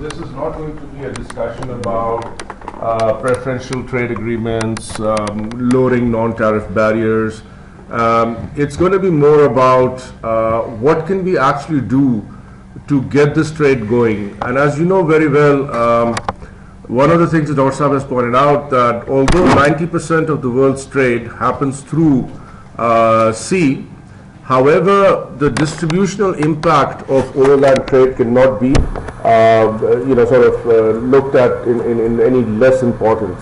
this is not going to be a discussion about preferential trade agreements, lowering non-tariff barriers. It's going to be more about what can we actually do to get this trade going. And as you know very well, one of the things that Orsab has pointed out, that although 90% of the world's trade happens through sea, however, the distributional impact of overland trade cannot be, looked at in any less importance.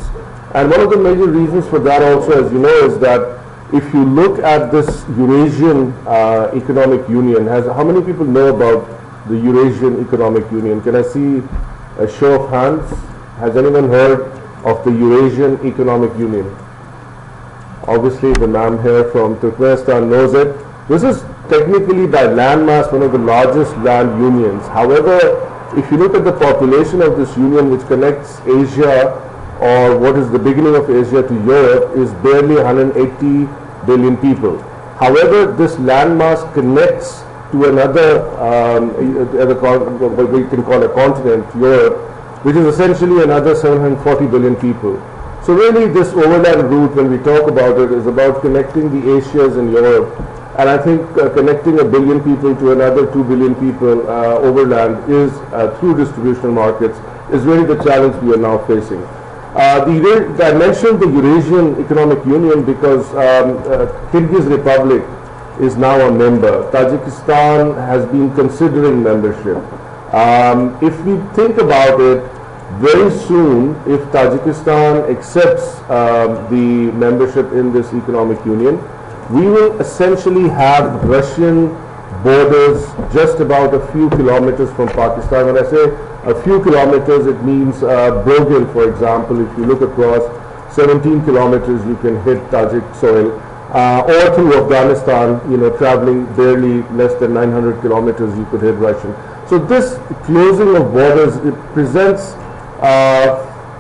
And one of the major reasons for that also, as you know, is that if you look at this Eurasian Economic Union, how many people know about the Eurasian Economic Union? Can I see a show of hands? Has anyone heard of the Eurasian Economic Union? Obviously, the ma'am here from Turkmenistan knows it. This is technically by landmass one of the largest land unions. However, if you look at the population of this union, which connects Asia, or what is the beginning of Asia, to Europe, is barely 180 billion people. However, this landmass connects to another, what we can call a continent, Europe, which is essentially another 740 billion people. So really this overland route, when we talk about it, is about connecting the Asias and Europe. And I think connecting 1 billion people to another 2 billion people overland is, through distributional markets, is really the challenge we are now facing. I mentioned the Eurasian Economic Union because Kyrgyz Republic is now a member. Tajikistan has been considering membership. If we think about it, very soon, if Tajikistan accepts the membership in this economic union, we will essentially have Russian borders just about a few kilometers from Pakistan. When I say a few kilometers, it means Bogil, for example. If you look across 17 kilometers, you can hit Tajik soil. Or through Afghanistan, traveling barely less than 900 kilometers, you could hit Russian. So this closing of borders, it presents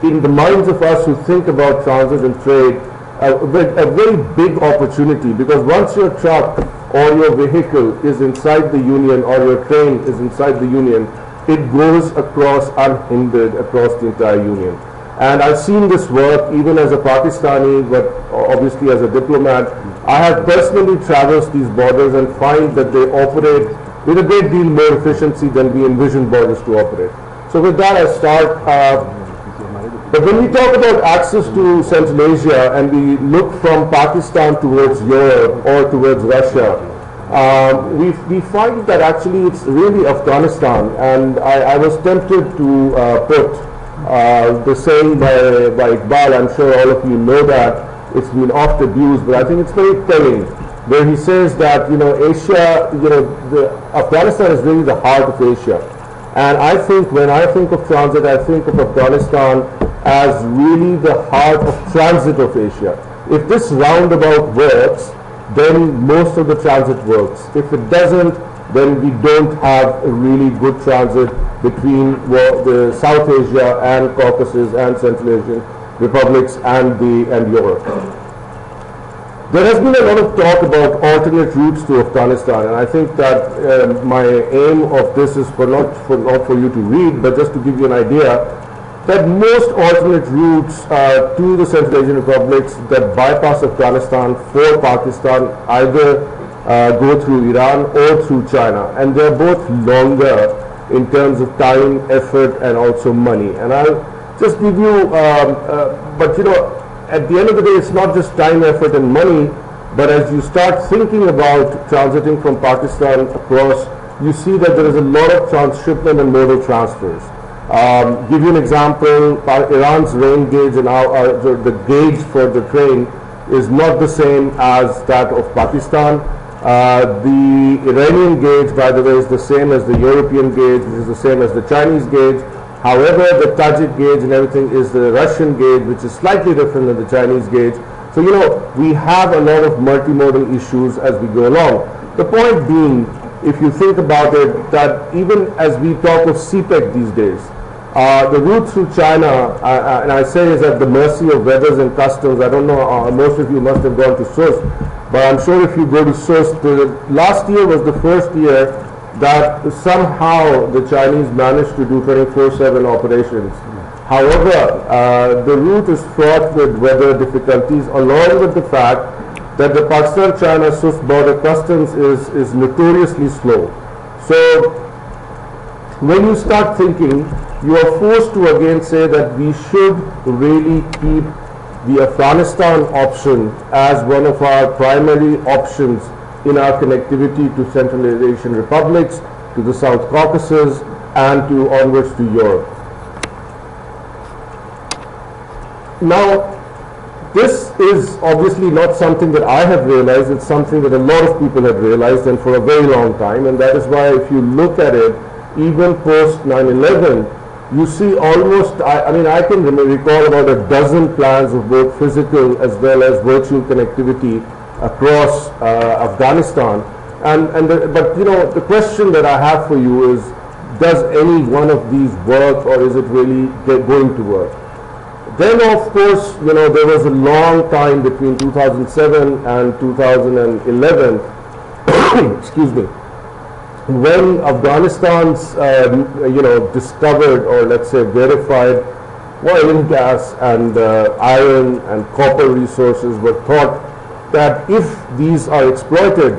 in the minds of us who think about transit and trade a very big opportunity, because once your truck or your vehicle is inside the union or your train is inside the union, it goes across unhindered across the entire union. And I've seen this work even as a Pakistani, but obviously as a diplomat. I have personally traversed these borders and find that they operate with a great deal more efficiency than we envision borders to operate. So with that I start. But when we talk about access to Central Asia and we look from Pakistan towards Europe or towards Russia, we find that actually it's really Afghanistan. And I was tempted to put the saying by Iqbal, I'm sure all of you know that, it's been oft abused, but I think it's very telling, where he says that, Asia, Afghanistan is really the heart of Asia. And I think when I think of transit, I think of Afghanistan as really the heart of transit of Asia. If this roundabout works, then most of the transit works. If it doesn't, then we don't have a really good transit between the South Asia and Caucasus and Central Asian republics and Europe. There has been a lot of talk about alternate routes to Afghanistan, and I think that my aim of this is not for you to read, but just to give you an idea that most alternate routes to the Central Asian republics that bypass Afghanistan for Pakistan either go through Iran or through China, and they're both longer in terms of time, effort, and also money. And I'll just give you, at the end of the day, it's not just time, effort, and money, but as you start thinking about transiting from Pakistan across, you see that there is a lot of transshipment and modal transfers. Give you an example, Iran's rain gauge and the gauge for the train is not the same as that of Pakistan. The Iranian gauge, by the way, is the same as the European gauge, which is the same as the Chinese gauge. However, the Tajik gauge and everything is the Russian gauge, which is slightly different than the Chinese gauge. So, we have a lot of multimodal issues as we go along. The point being, if you think about it, that even as we talk of CPEC these days, the route through China, and I say is at the mercy of weathers and customs. I don't know, most of you must have gone to Source, but I'm sure if you go to Source, last year was the first year that somehow the Chinese managed to do 24/7 operations. However, the route is fraught with weather difficulties, along with the fact that the Pakistan-China Swift border customs is notoriously slow. So when you start thinking, you are forced to again say that we should really keep the Afghanistan option as one of our primary options in our connectivity to Central Asian republics, to the South Caucasus, and to onwards to Europe. Now, this is obviously not something that I have realized, it's something that a lot of people have realized, and for a very long time, and that is why if you look at it, even post 9/11, you see almost, I mean, I can recall about a dozen plans of both physical as well as virtual connectivity across Afghanistan. But you know, the question that I have for you is, does any one of these work, or is it really going to work? Then, of course, you know, there was a long time between 2007 and 2011, excuse me, when Afghanistan's, you know, discovered, or let's say verified, oil and gas and iron and copper resources, were thought that if these are exploited,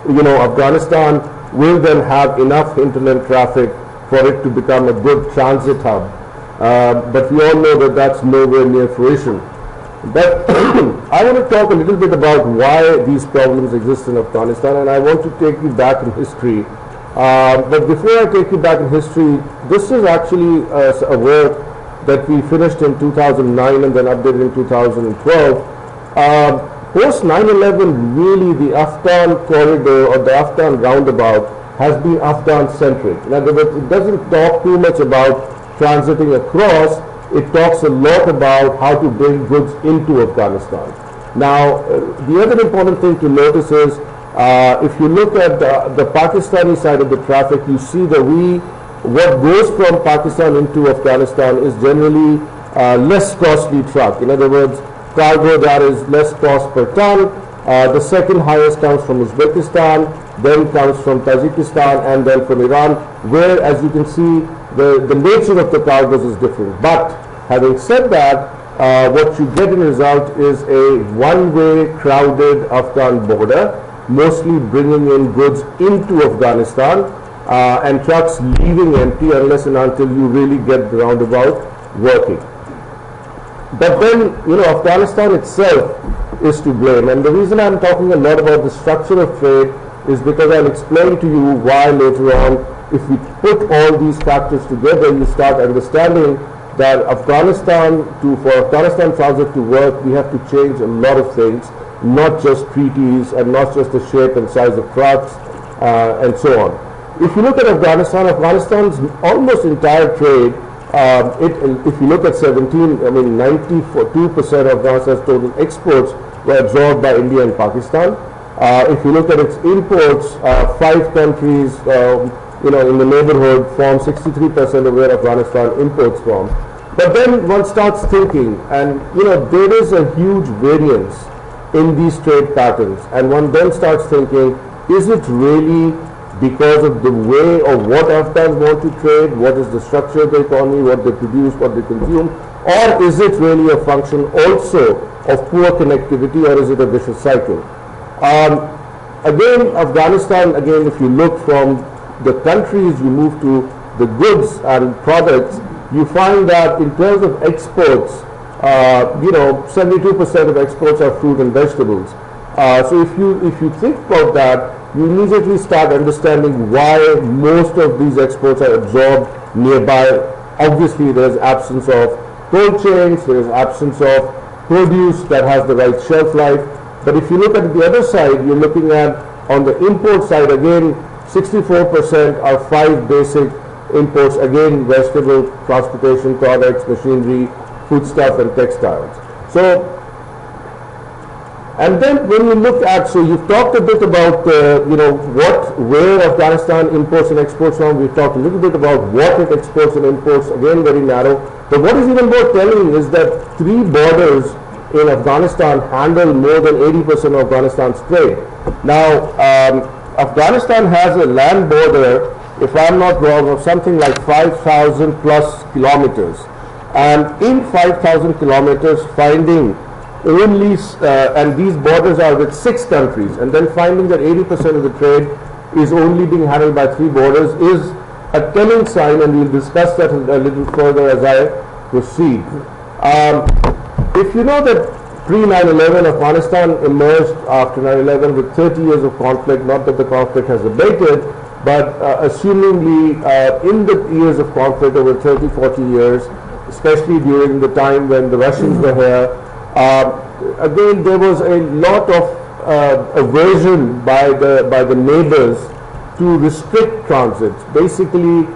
you know, Afghanistan will then have enough hinterland traffic for it to become a good transit hub. But we all know that that's nowhere near fruition. But I want to talk a little bit about why these problems exist in Afghanistan, and I want to take you back in history. But before I take you back in history, this is actually a work that we finished in 2009 and then updated in 2012. Post 9/11, really the Afghan corridor or the Afghan roundabout has been Afghan-centric. In other words, it doesn't talk too much about transiting across. It talks a lot about how to bring goods into Afghanistan. Now, the other important thing to notice is, if you look at the Pakistani side of the traffic, you see that what goes from Pakistan into Afghanistan is generally less costly truck. In other words, cargo that is less cost per ton. The second highest comes from Uzbekistan, then comes from Tajikistan, and then from Iran, where, as you can see, the nature of the cargoes is different. But having said that, what you get in result is a one-way crowded Afghan border, mostly bringing in goods into Afghanistan, and trucks leaving empty unless and until you really get the roundabout working. But then, you know, Afghanistan itself is to blame. And the reason I'm talking a lot about the structure of trade is because I'll explain to you why later on. If we put all these factors together, you start understanding that for Afghanistan transit to work, we have to change a lot of things, not just treaties and not just the shape and size of trucks and so on. If you look at Afghanistan's almost entire trade, if you look at 92% of Afghanistan's total exports were absorbed by India and Pakistan. If you look at its imports, 5 countries you know, in the neighborhood form 63% of where Afghanistan imports from. But then one starts thinking, and you know, there is a huge variance in these trade patterns, and one then starts thinking, is it really because of the way of what Afghans want to trade, what is the structure of the economy, what they produce, what they consume, or is it really a function also of poor connectivity, or is it a vicious cycle? Again, Afghanistan, if you look from the countries, you move to the goods and products, you find that in terms of exports, you know, 72% of exports are fruit and vegetables. So if you think about that, you immediately start understanding why most of these exports are absorbed nearby. Obviously, there is absence of cold chains, there is absence of produce that has the right shelf life. But if you look at the other side, you're looking at, on the import side, again, 64% are 5 basic imports, again, vegetable, transportation products, machinery, foodstuff, and textiles. So, and then when you look at, so you've talked a bit about, you know, where Afghanistan imports and exports from. We've talked a little bit about what it exports and imports, again, very narrow. But what is even more telling is that 3 borders in Afghanistan handle more than 80% of Afghanistan's trade. Now, Afghanistan has a land border, if I'm not wrong, of something like 5,000 plus kilometers. And in 5,000 kilometers, finding only, and these borders are with 6 countries, and then finding that 80% of the trade is only being handled by 3 borders is a telling sign, and we'll discuss that a little further as I proceed. If you know that pre-9/11 Afghanistan emerged after 9/11 with 30 years of conflict, not that the conflict has abated, but assumingly in the years of conflict over 30, 40 years, especially during the time when the Russians were here, again there was a lot of aversion by the neighbors to restrict transits. Basically,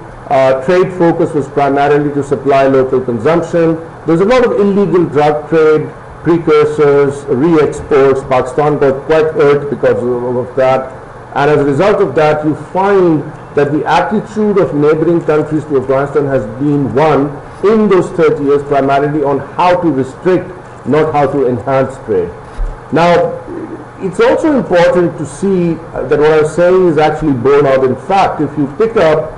trade focus was primarily to supply local consumption. There's a lot of illegal drug trade, precursors, re-exports. Pakistan got quite hurt because of that. And as a result of that, you find that the attitude of neighboring countries to Afghanistan has been one in those 30 years primarily on how to restrict, not how to enhance trade. Now, it's also important to see that what I'm saying is actually borne out in fact. If you pick up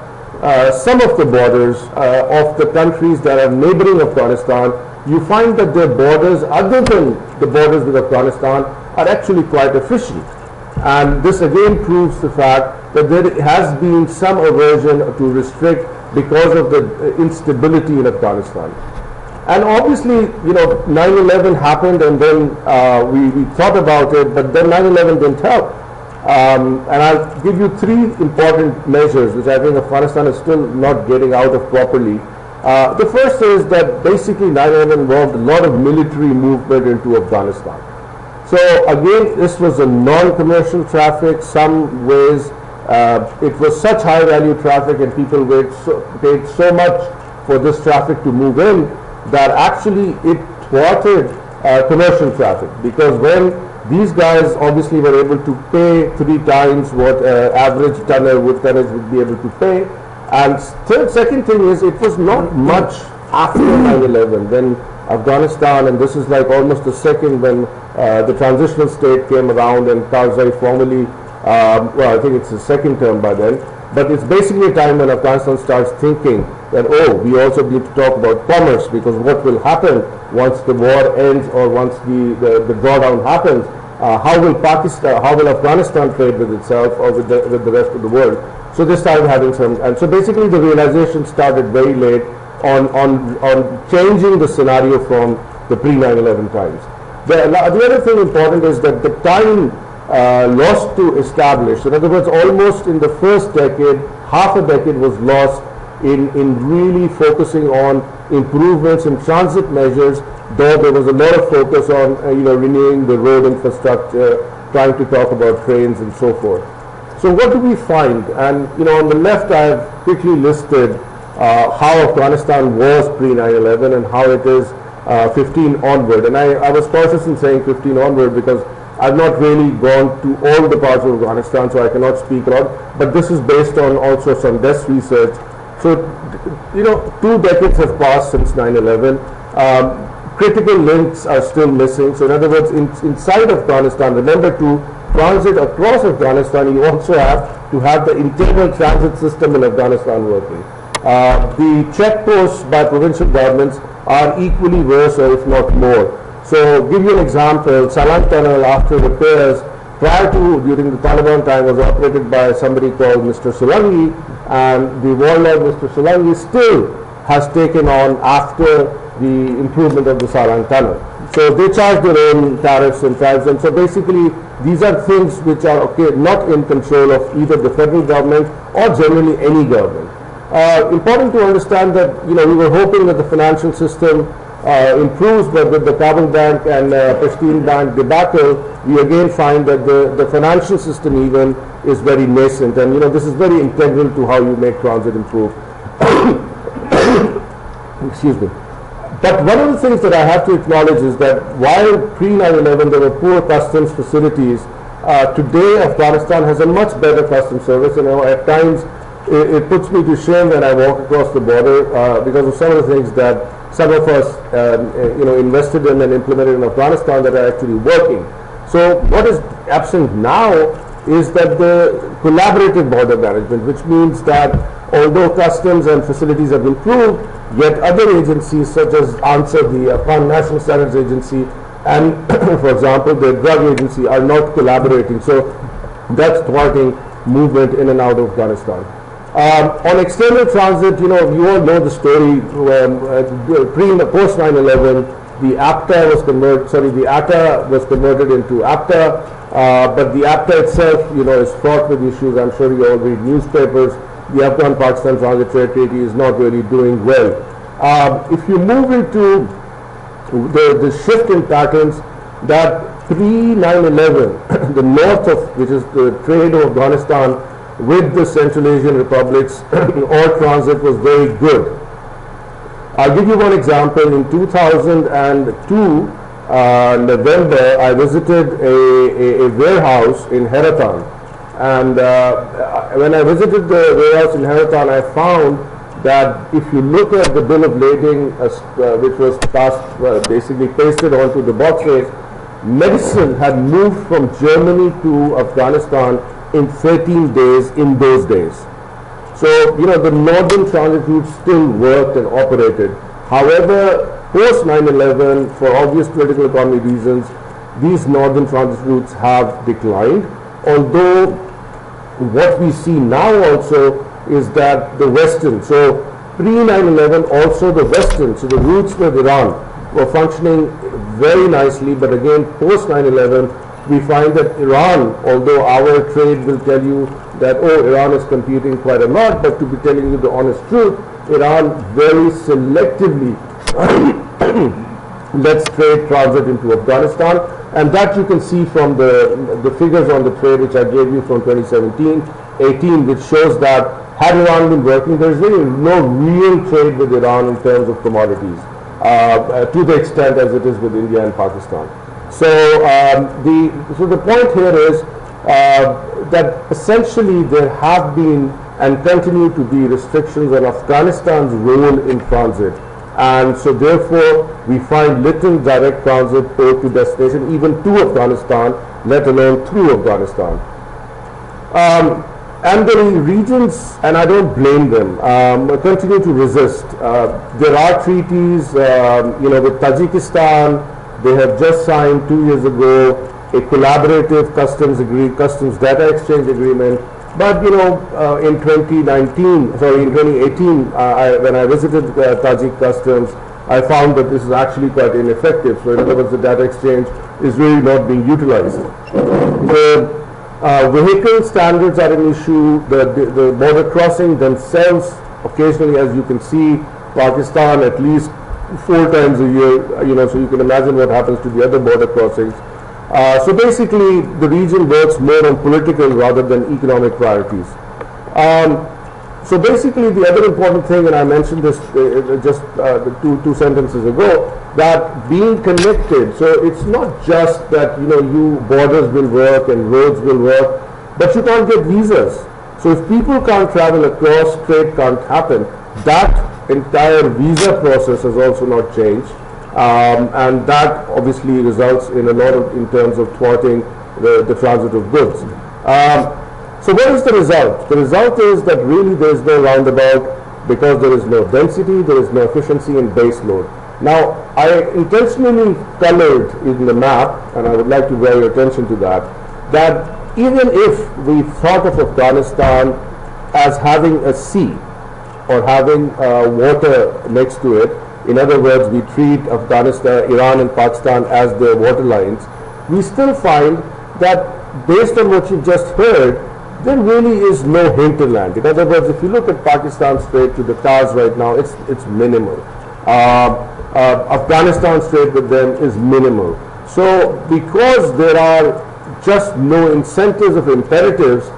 some of the borders of the countries that are neighboring Afghanistan, you find that their borders, other than the borders with Afghanistan, are actually quite efficient. And this again proves the fact that there has been some aversion to restrict because of the instability in Afghanistan. And obviously, 9/11 happened, and then we thought about it, but then 9/11 didn't help. And I'll give you 3 important measures which I think Afghanistan is still not getting out of properly. The first is that basically 9/11 involved a lot of military movement into Afghanistan. So again, this was a non-commercial traffic. Some ways it was such high value traffic, and people paid so much for this traffic to move in that actually it thwarted commercial traffic, because when these guys obviously were able to pay 3 times what average wood tonnage would be able to pay. And second thing is, it was not much after 9/11 when Afghanistan, and this is like almost the second when the transitional state came around and Karzai formally, well, I think it's his second term by then, but it's basically a time when Afghanistan starts thinking that, oh, we also need to talk about commerce, because what will happen once the war ends or once the drawdown happens, how will Afghanistan trade with itself or with the rest of the world? So they started having some, and so basically the realization started very late on changing the scenario from the pre-9/11 times. The other thing important is that the time lost to establish, in other words, almost in the first decade, half a decade was lost in really focusing on improvements in transit measures, though there was a lot of focus on renewing the road infrastructure, trying to talk about trains and so forth. So what do we find? And on the left I have quickly listed how Afghanistan was pre-9/11 and how it is 15 onward. And I was cautious in saying 15 onward because I've not really gone to all the parts of Afghanistan, so I cannot speak a lot. But this is based on also some desk research. So 2 decades have passed since 9/11. Critical links are still missing. So in other words, inside Afghanistan, remember, to transit across Afghanistan, you also have to have the internal transit system in Afghanistan working. The checkposts by provincial governments are equally worse, or if not more. So give you an example, Salang Tunnel, after repairs, during the Taliban time, was operated by somebody called Mr. Solangi, and the warlord Mr. Solangi still has taken on after the improvement of the Salang Tunnel. So they charge their own tariffs and taxes, and so basically these are things which are not in control of either the federal government or generally any government. Important to understand that we were hoping that the financial system improves, but with the Kabul Bank and Pristine Bank debacle, we again find that the financial system even is very nascent, and this is very integral to how you make transit improve. Excuse me. But one of the things that I have to acknowledge is that while pre-9/11 there were poor customs facilities, today Afghanistan has a much better customs service, and at times it puts me to shame when I walk across the border because of some of the things that some of us invested in and implemented in Afghanistan that are actually working. So what is absent now is that the collaborative border management, which means that although customs and facilities have improved, yet other agencies such as ANSA, the Afghan National Standards Agency, and for example the drug agency are not collaborating. So that's thwarting movement in and out of Afghanistan. On external transit, you all know the story. Post 9/11, the APTA was the ATA was converted into APTA, but the APTA itself, is fraught with issues. I'm sure you all read newspapers. The Afghan-Pakistan Transit Trade Treaty is not really doing well. If you move into the shift in patterns, that pre-9/11, the north of, which is the trade of Afghanistan with the Central Asian republics, all transit was very good. I'll give you one example. In 2002, November, I visited a warehouse in Heratan. And when I visited the warehouse in Heratan, I found that if you look at the bill of lading, which was basically pasted onto the boxes, medicine had moved from Germany to Afghanistan in 13 days in those days. So, the northern transit routes still worked and operated. However, post 9/11, for obvious political economy reasons, these northern transit routes have declined. Although what we see now also is that the western, so pre-9/11 also the western, so the routes with Iran were functioning very nicely, but again post 9/11 we find that Iran, although our trade will tell you that, Iran is competing quite a lot, but to be telling you the honest truth, Iran very selectively lets trade transit into Afghanistan, and that you can see from the figures on the trade which I gave you from 2017-18, which shows that had Iran been working, there is really no real trade with Iran in terms of commodities to the extent as it is with India and Pakistan. So the point here is that essentially there have been and continue to be restrictions on Afghanistan's role in transit, and so therefore we find little direct transit port to destination, even to Afghanistan, let alone through Afghanistan. And the regions, and I don't blame them, continue to resist. There are treaties, with Tajikistan. They have just signed 2 years ago a collaborative customs data exchange agreement. But in 2018, when I visited Tajik customs, I found that this is actually quite ineffective. So in other words, the data exchange is really not being utilized. Vehicle standards are an issue. The border crossing themselves, occasionally, as you can see, Pakistan at least 4 times a year, so you can imagine what happens to the other border crossings. So basically, the region works more on political rather than economic priorities. So basically, the other important thing, and I mentioned this just two sentences ago, that being connected, so it's not just that, you borders will work and roads will work, but you can't get visas. So if people can't travel across, trade can't happen. That entire visa process has also not changed. And that obviously results in a lot in terms of thwarting the transit of goods. So what is the result? The result is that really there is no roundabout because there is no density, there is no efficiency in base load. Now, I intentionally colored in the map, and I would like to draw your attention to that even if we thought of Afghanistan as having a sea or having water next to it, in other words, we treat Afghanistan, Iran and Pakistan as their water lines, we still find that based on what you've just heard, there really is no hinterland. In other words, if you look at Pakistan Strait to the Tars right now, it's minimal. Afghanistan Strait with them is minimal. So because there are just no incentives of imperatives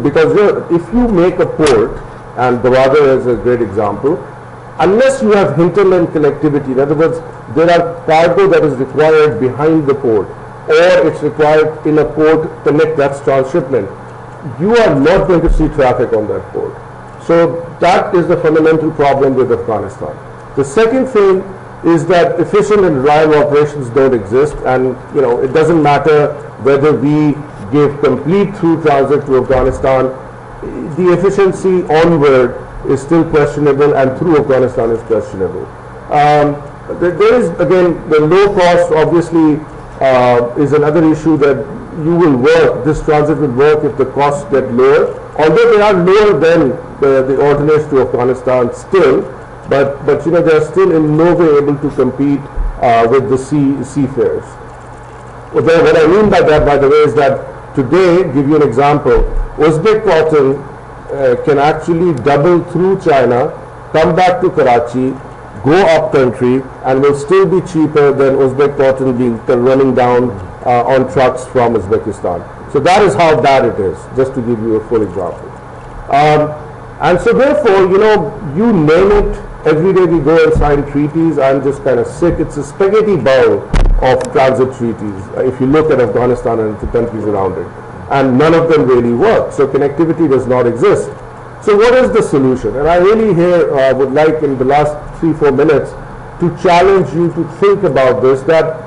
because if you make a port, and Gwadar is a great example, unless you have hinterland connectivity, in other words, there are cargo that is required behind the port, or it's required in a port connect, that's transshipment, you are not going to see traffic on that port. So that is the fundamental problem with Afghanistan. The second thing is that efficient and reliable operations don't exist, and it doesn't matter whether we gave complete through transit to Afghanistan, the efficiency onward is still questionable, and through Afghanistan is questionable. There is, again, the low cost obviously is another issue that you will work, this transit will work if the costs get lower, although they are lower than the alternates to Afghanistan still, but you know, they are still in no way able to compete with the seafarers. What I mean by that, by the way, is that today, give you an example, Uzbek cotton can actually double through China, come back to Karachi, go up country, and will still be cheaper than Uzbek cotton being running down on trucks from Uzbekistan. So that is how bad it is, just to give you a full example. And so therefore, you know, you name it, every day we go and sign treaties. I'm just kind of sick. It's a spaghetti bowl of transit treaties, if you look at Afghanistan and the countries around it. And none of them really work. So connectivity does not exist. So what is the solution? And I really here would like, in the last 3-4 minutes, to challenge you to think about this, that,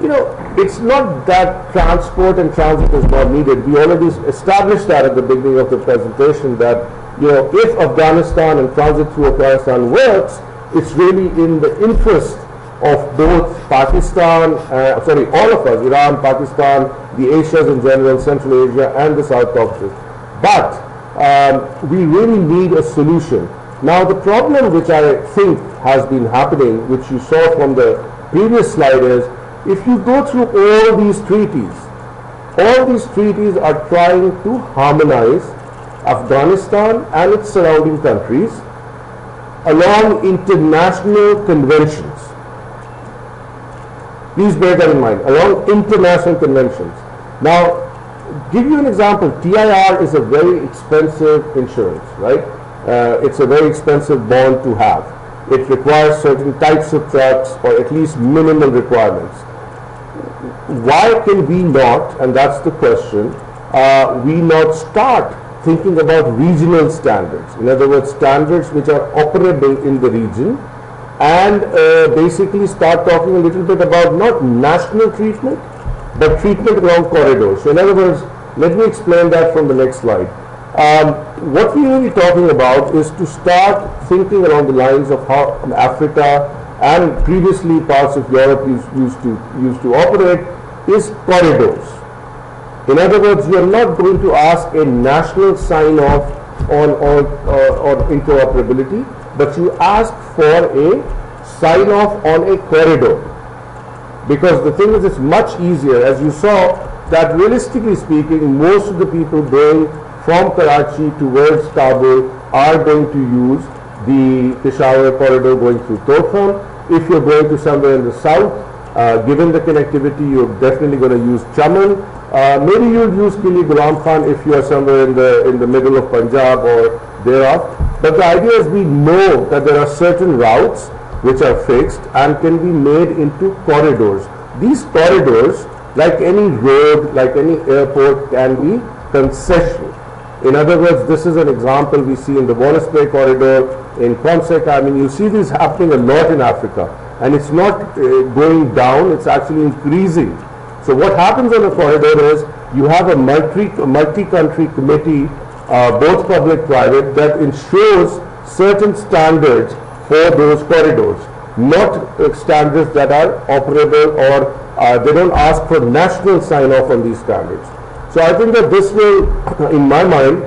you know, it's not that transport and transit is not needed. We already established that at the beginning of the presentation, that, you know, if Afghanistan and transit through Afghanistan works, it's really in the interest of both Pakistan, all of us, Iran, Pakistan, the Asias in general, Central Asia, and the South Caucasus. But we really need a solution. Now, the problem which I think has been happening, which you saw from the previous slide, is if you go through all these treaties are trying to harmonize Afghanistan and its surrounding countries along international conventions. Please bear that in mind, along international conventions. Now, give you an example, TIR is a very expensive insurance, right? It's a very expensive bond to have. It requires certain types of trucks, or at least minimal requirements. Why can we not, and that's the question, we not start thinking about regional standards? In other words, standards which are operable in the region, and basically start talking a little bit about not national treatment, but treatment along corridors. So in other words, let me explain that from the next slide. What we will be talking about is to start thinking along the lines of how Africa and previously parts of Europe used to operate, is corridors. In other words, you are not going to ask a national sign-off on interoperability, but you ask for a sign-off on a corridor. Because the thing is, it's much easier, as you saw, that realistically speaking, most of the people going from Karachi towards Kabul are going to use the Peshawar corridor going through Torkham. If you're going to somewhere in the south, given the connectivity, you're definitely going to use Chaman. Maybe you'll use Qili Ghulam Khan if you are somewhere in the middle of Punjab or thereof. But the idea is, we know that there are certain routes which are fixed and can be made into corridors. These corridors, like any road, like any airport, can be concessional. In other words, this is an example we see in the Wallace Bay corridor, in Consec. I mean, you see this happening a lot in Africa, and it's not going down, it's actually increasing. So what happens on a corridor is, you have a multi-country committee, both public-private, that ensures certain standards for those corridors, not standards that are operable, or they don't ask for national sign-off on these standards. So I think that this will, in my mind,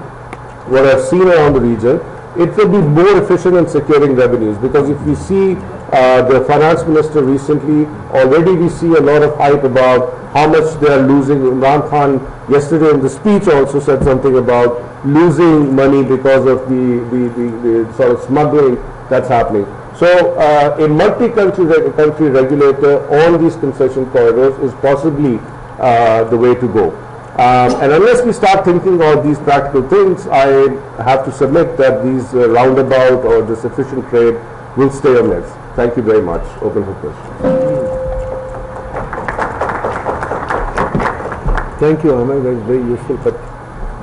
what I've seen around the region, it will be more efficient in securing revenues, because if we see the finance minister recently, already we see a lot of hype about how much they are losing. Imran Khan yesterday in the speech also said something about losing money because of the sort of smuggling that's happening. So a multi-country regulator on these concession corridors is possibly the way to go. And unless we start thinking of these practical things, I have to submit that these roundabout or this efficient trade will stay on this. Thank you very much. Open for questions. Thank you, Amer. That's very useful. But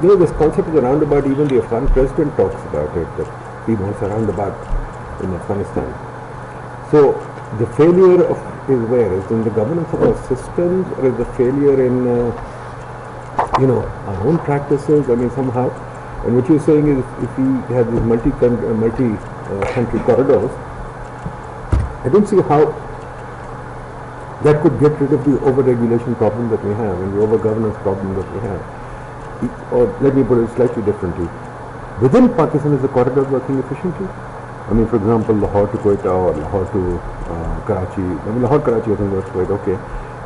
you know, this concept of the roundabout, even the Afghan president talks about it, that he wants a roundabout in Afghanistan. So the failure is where? Is in the governance of our systems, or is the failure in our own practices. I mean, somehow. And what you're saying is, if we have these multi-country corridors, I don't see how that could get rid of the over-regulation problem that we have and the over-governance problem that we have. Or let me put it slightly differently. Within Pakistan, is the corridor working efficiently? I mean, for example, Lahore to Quetta or Lahore to Karachi. I mean, Lahore-Karachi I think works quite okay.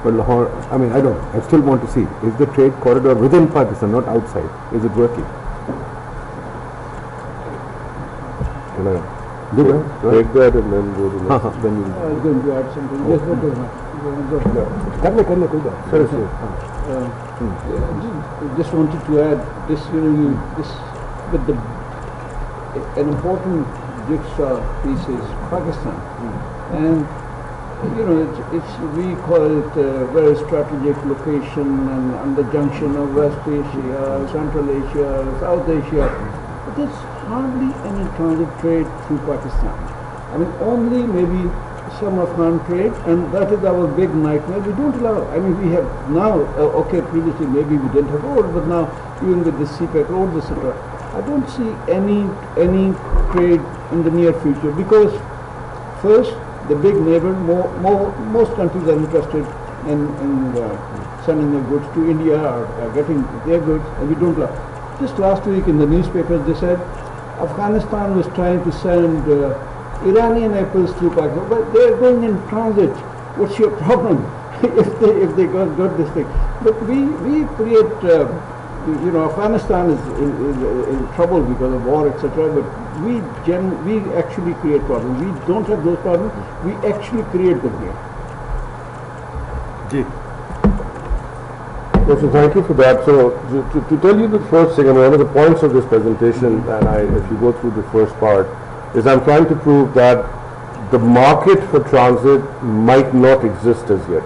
But Lahore, I mean, I don't know. I still want to see. Is the trade corridor within Pakistan, not outside? Is it working? Can I do that? Take that and then go to the next. Then I was going to add something. Yes, but just wanted to add this. This with an important jigsaw piece is Pakistan, and it's we call it a very strategic location and on the junction of West Asia, Central Asia, South Asia. But there's hardly any transit trade through Pakistan. I mean, only maybe some Afghan trade, and that is our big nightmare. We don't allow. I mean, we have now. Previously maybe we didn't have roads, but now even with the CPEC roads, etc., I don't see any trade in the near future, because first, the big neighbor, most countries are interested in sending their goods to India or getting their goods, and we don't allow. Just last week in the newspapers they said Afghanistan was trying to send Iranian apples through Pakistan, but they are going in transit. What's your problem if they got this thing? But we create. Afghanistan is in trouble because of war, etc. But we actually create problems. We don't have those problems. We actually create them here. So thank you for that. So to tell you the first thing, one of the points of this presentation, and if you go through the first part, is I'm trying to prove that the market for transit might not exist as yet,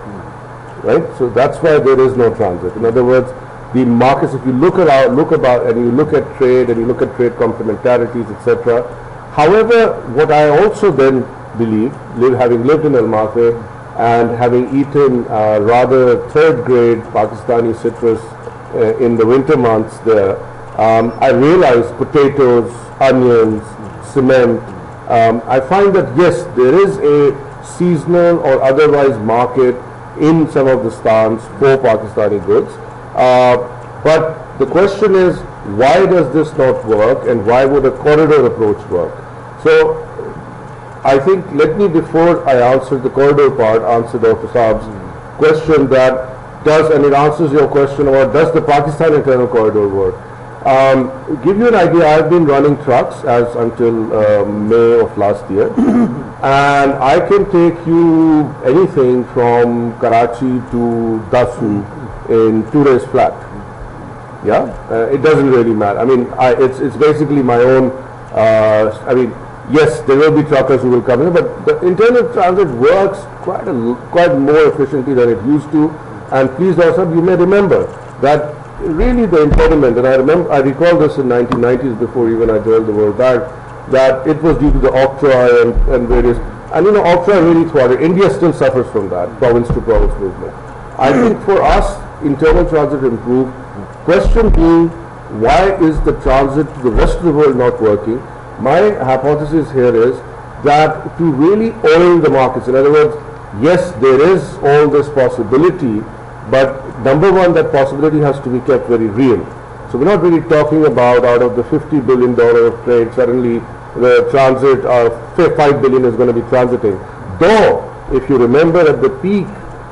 right? So that's why there is no transit. In other words, the markets, if you look about and you look at trade and you look at trade complementarities, etc. However, what I also then believe, having lived in Al-Mafe and having eaten rather third-grade Pakistani citrus in the winter months there, I realized potatoes, onions, cement. I find that yes, there is a seasonal or otherwise market in some of the stands for Pakistani goods. But the question is, why does this not work, and why would a corridor approach work? So I think, let me, before I answer the corridor part, answer Dr. Saab's question that does, and it answers your question about does the Pakistan internal corridor work. Give you an idea, I've been running trucks as until May of last year, and I can take you anything from Karachi to Dasu in 2 days flat. Yeah, it doesn't really matter. I mean, it's basically my own. I mean, yes, there will be truckers who will come in, but the internal transit works quite more efficiently than it used to. And please also, you may remember that really the impediment, and I recall this in 1990s before even I joined the World Bank, that it was due to the octroi and various. And octroi really thwarted. India still suffers from that province to province movement. I think for us, internal transit improved. Question being, why is the transit to the rest of the world not working? My hypothesis here is that to really oil the markets, in other words, yes, there is all this possibility, but number one, that possibility has to be kept very real. So we're not really talking about out of the $50 billion of trade, suddenly the transit of $5 billion is going to be transiting. Though, if you remember at the peak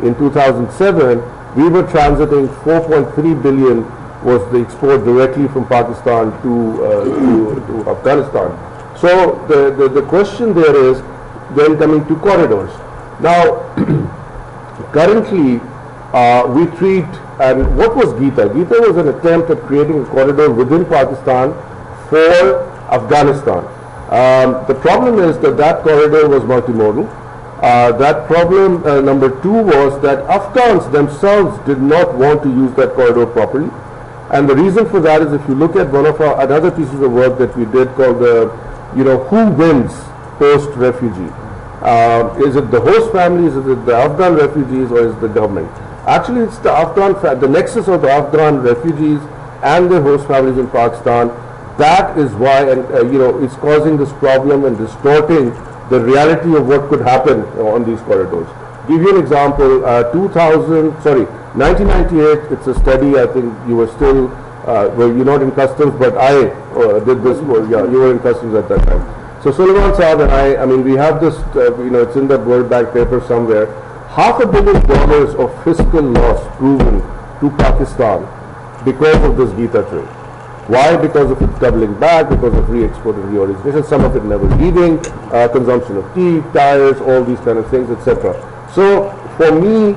in 2007, we were transiting 4.3 billion was the export directly from Pakistan to Afghanistan. So the question there is then coming to corridors. Now, currently we treat, and what was Gita? Gita was an attempt at creating a corridor within Pakistan for Afghanistan. The problem is that corridor was multimodal. That problem, number two, was that Afghans themselves did not want to use that corridor properly. And the reason for that is, if you look at one of our other pieces of work that we did called the, who wins post-refugee? Is it the host families, is it the Afghan refugees, or is it the government? Actually, it's the the nexus of the Afghan refugees and their host families in Pakistan. That is why, and it's causing this problem and distorting the reality of what could happen on these corridors. Give you an example. 1998. It's a study. I think you were still, well, you're not in customs, but I did this. Yeah, you were in customs at that time. So Sulaiman Saab and I mean, we have this. It's in that World Bank paper somewhere. $500 million of fiscal loss proven to Pakistan because of this Gita trade. Why? Because of its doubling back, because of re-export and re-origination, some of it never leaving, consumption of tea, tires, all these kind of things, etc. So for me,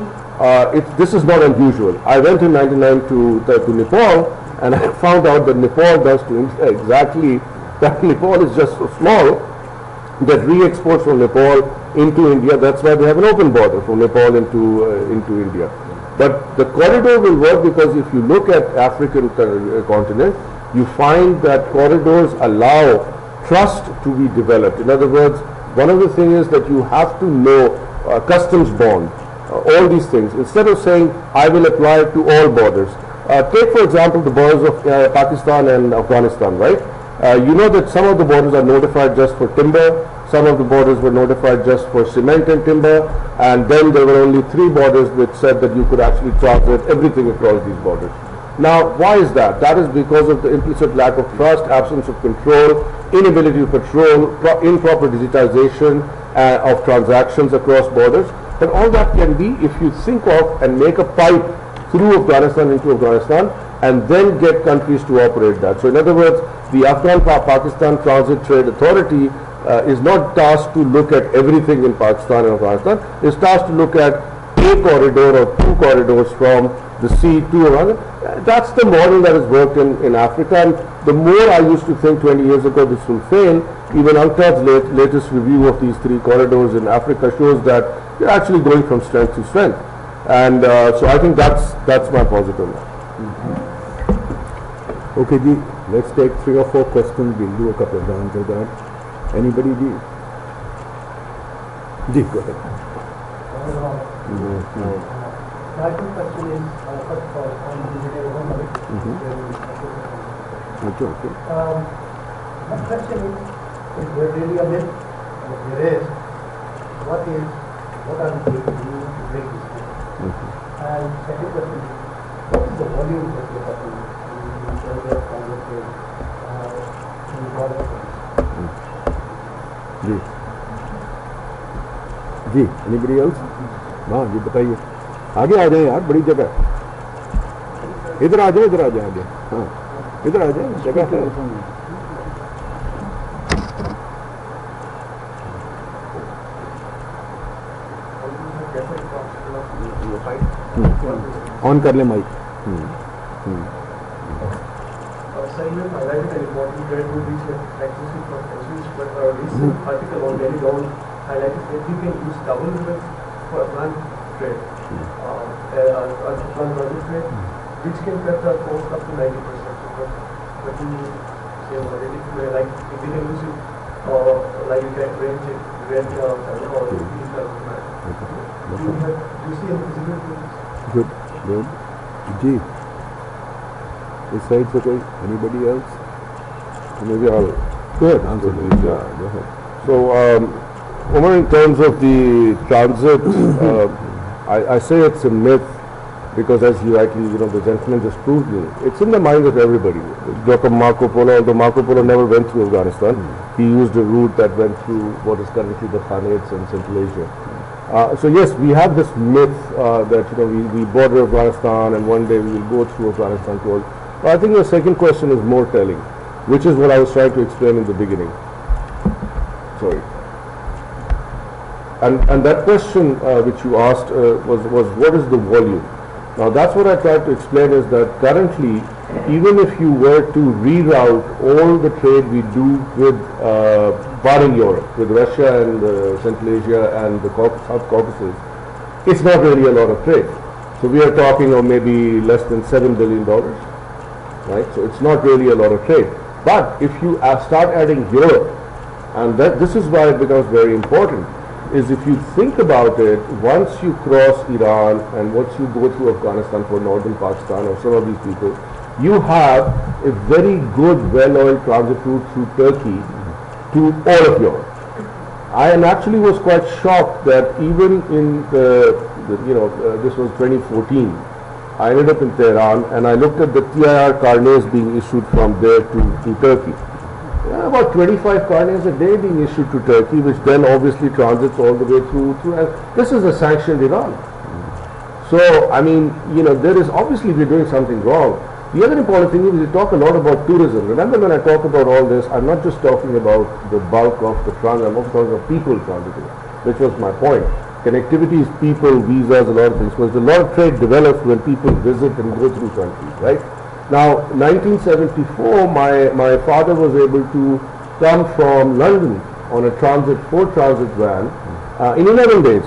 this is not unusual. I went in '99 to Nepal, and I found out that Nepal does to India exactly that. Nepal is just so small that re-exports from Nepal into India. That's why they have an open border from Nepal into India. But the corridor will work because if you look at African continent, you find that corridors allow trust to be developed. In other words, one of the things is that you have to know customs bond, all these things. Instead of saying, I will apply to all borders. Take, for example, the borders of Pakistan and Afghanistan, right? You know that some of the borders are notified just for timber, some of the borders were notified just for cement and timber, and then there were only 3 borders which said that you could actually transit everything across these borders. Now, why is that? That is because of the implicit lack of trust, absence of control, inability to patrol, improper digitization of transactions across borders. But all that can be if you think of and make a pipe through Afghanistan into Afghanistan and then get countries to operate that. So in other words, the Afghan-Pakistan Transit Trade Authority is not tasked to look at everything in Pakistan and Afghanistan. It's tasked to look at a corridor or 2 corridors from the sea to Iran. That's the model that has worked in Africa. And the more I used to think 20 years ago this will fail, even UNCTAD's latest review of these 3 corridors in Africa shows that you're actually going from strength to strength. And so I think that's my positive now. Okay, Ji, let's take 3 or 4 questions. We'll do a couple of rounds of that. Anybody, Ji? Ji, go ahead. My first question is, first of all, on digital homework. Okay. My question is there really a myth? And if there is, what are we going to do to break this myth? And second question is, what is the volume that we're talking about in terms of transit in border जी जी anybody else हाँ जी बताइए आगे आ जाए यार बड़ी जगह इधर आ जाए आगे हाँ इधर आ जाए जगह है ऑन कर ले mic Sir, you have highlighted an important trend to reach access for countries, but a recent article on Daily Dawn highlighted that we can use double limit for Afghan trade, Afghan transit trade, which can cut the cost up to 90%. But you say already, like if we can use it, like you can rent or use the do you see any visibility? Good. Ji. This side से कोई anybody else? Maybe I'll go ahead, answer please. Yeah, go ahead. So, Amer, in terms of the transit, I say it's a myth because, as you rightly, the gentleman just proved me, it's in the mind of everybody. Dr. Marco Polo, although Marco Polo never went through Afghanistan, he used a route that went through what is currently the Khanates in Central Asia. So yes, we have this myth that we border Afghanistan and one day we will go through Afghanistan to all. I think your second question is more telling, which is what I was trying to explain in the beginning. Sorry. And that question which you asked was what is the volume? Now that's what I tried to explain is that currently, even if you were to reroute all the trade we do with barring Europe, with Russia and Central Asia and the South Caucasus, it's not really a lot of trade. So we are talking of maybe less than $7 billion. Right? So it's not really a lot of trade. But if you start adding Europe, and this is why it becomes very important, is, if you think about it, once you cross Iran and once you go through Afghanistan for northern Pakistan or some of these people, you have a very good, well-oiled transit route through Turkey to all of Europe. I actually was quite shocked that even in this was 2014, I ended up in Tehran and I looked at the TIR carnets being issued from there to Turkey. Yeah, about 25 carnets a day being issued to Turkey, which then obviously transits all the way through. And this is a sanctioned Iran. So, I mean, there is obviously we're doing something wrong. The other important thing is we talk a lot about tourism. Remember, when I talk about all this, I'm not just talking about the bulk of the transit, I'm also talking about people transiting, which was my point. Connectivity is people, visas, a lot of things, because a lot of trade develops when people visit and go through countries, right? Now, 1974, my father was able to come from London on a Ford Transit van in 11 days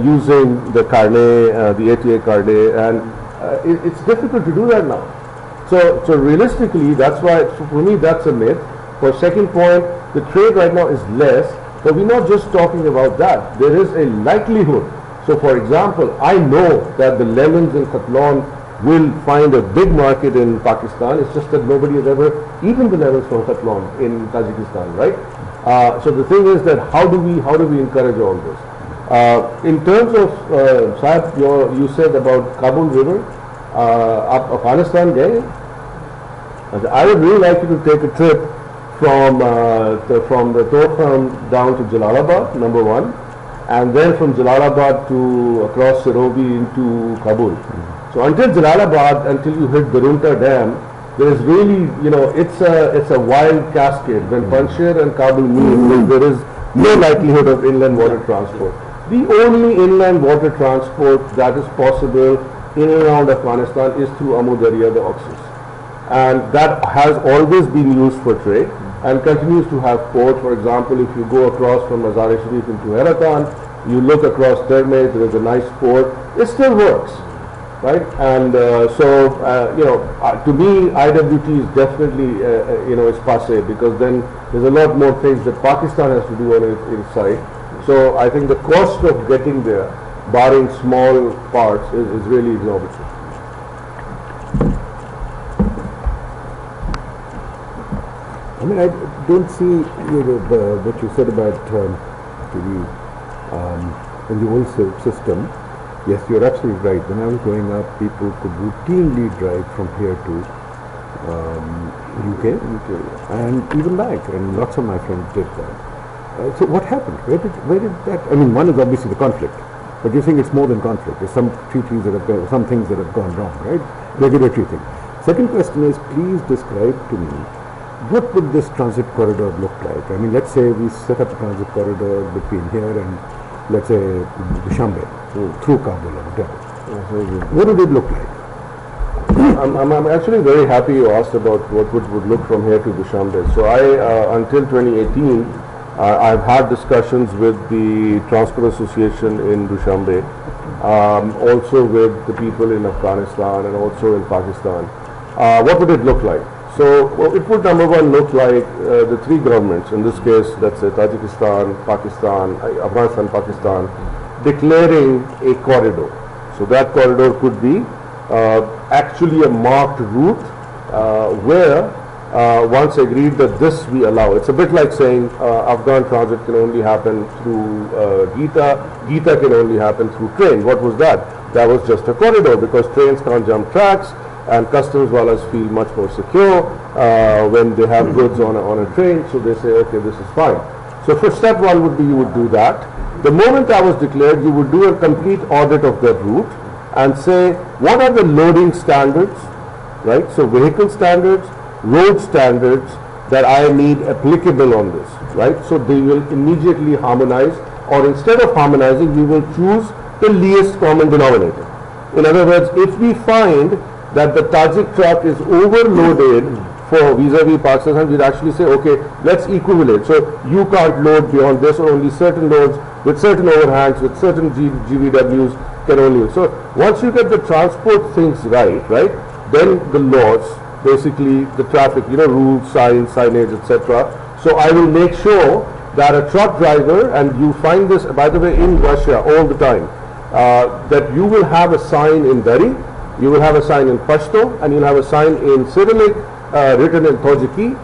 using the carnet, the ATA carnet, and it's difficult to do that now. So realistically, that's why, for me, that's a myth. For second point, the trade right now is less, but we're not just talking about that. There is a likelihood. So, for example, I know that the lemons in Khatlon will find a big market in Pakistan. It's just that nobody has ever eaten the lemons from Khatlon in Tajikistan, right? So the thing is that how do we encourage all this? In terms of Saab, you said about Kabul River, Afghanistan, I would really like you to take a trip from the Torkham down to Jalalabad, number one, and then from Jalalabad to across Sirobi into Kabul. So until Jalalabad, until you hit Durrani Dam, there is really, it's a wild cascade. When Panjshir and Kabul meet, there is no likelihood of inland water transport. The only inland water transport that is possible in and around Afghanistan is through Amu Darya, the Oxus. And that has always been used for trade and continues to have port. For example, if you go across from Mazar-e Sharif into Heratan, you look across Terme, there is a nice port. It still works, right? And to me, IWT is definitely, is passé, because then there's a lot more things that Pakistan has to do on its side. So I think the cost of getting there, barring small parts, is really exorbitant. I mean, I don't see what you said about in the old system. Yes, you're absolutely right. When I was growing up, people could routinely drive from here to UK and even back, and lots of my friends did that. So what happened? Where did that? I mean, one is obviously the conflict, but you think it's more than conflict. There's some treaties that have gone, some things that have gone wrong, right? Regulatory thing. Second question is, please describe to me, what would this transit corridor look like? I mean, let's say we set up a transit corridor between here and, let's say, Dushanbe, through Kabul or whatever. What would it look like? I'm actually very happy you asked about what would look from here to Dushanbe. So until 2018, I've had discussions with the Transport Association in Dushanbe, also with the people in Afghanistan and also in Pakistan. What would it look like? So it would, number one, look like the three governments, in this case, let's say Tajikistan, Pakistan, Afghanistan, Pakistan, declaring a corridor. So that corridor could be actually a marked route where once agreed that this we allow. It's a bit like saying Afghan transit can only happen through Gita can only happen through train. What was that? That was just a corridor, because trains can't jump tracks, and customs wallahs feel much more secure when they have goods on a train, so they say, okay, this is fine. So for step one would be, you would do that. The moment that was declared, you would do a complete audit of that route and say, what are the loading standards, right? So vehicle standards, road standards that I need applicable on this, right? So they will immediately harmonize, or instead of harmonizing, we will choose the least common denominator. In other words, if we find that the Tajik truck is overloaded for vis-a-vis Pakistan, we'd actually say, okay, let's equivalent. So you can't load beyond this, or only certain loads with certain overhangs, with certain GVWs can only. So once you get the transport things right, then the laws, basically the traffic, rules, signs, signage, etc. So I will make sure that a truck driver, and you find this, by the way, in Russia all the time, that you will have a sign in Dari, you will have a sign in Pashto, and you'll have a sign in Cyrillic written in Tajiki,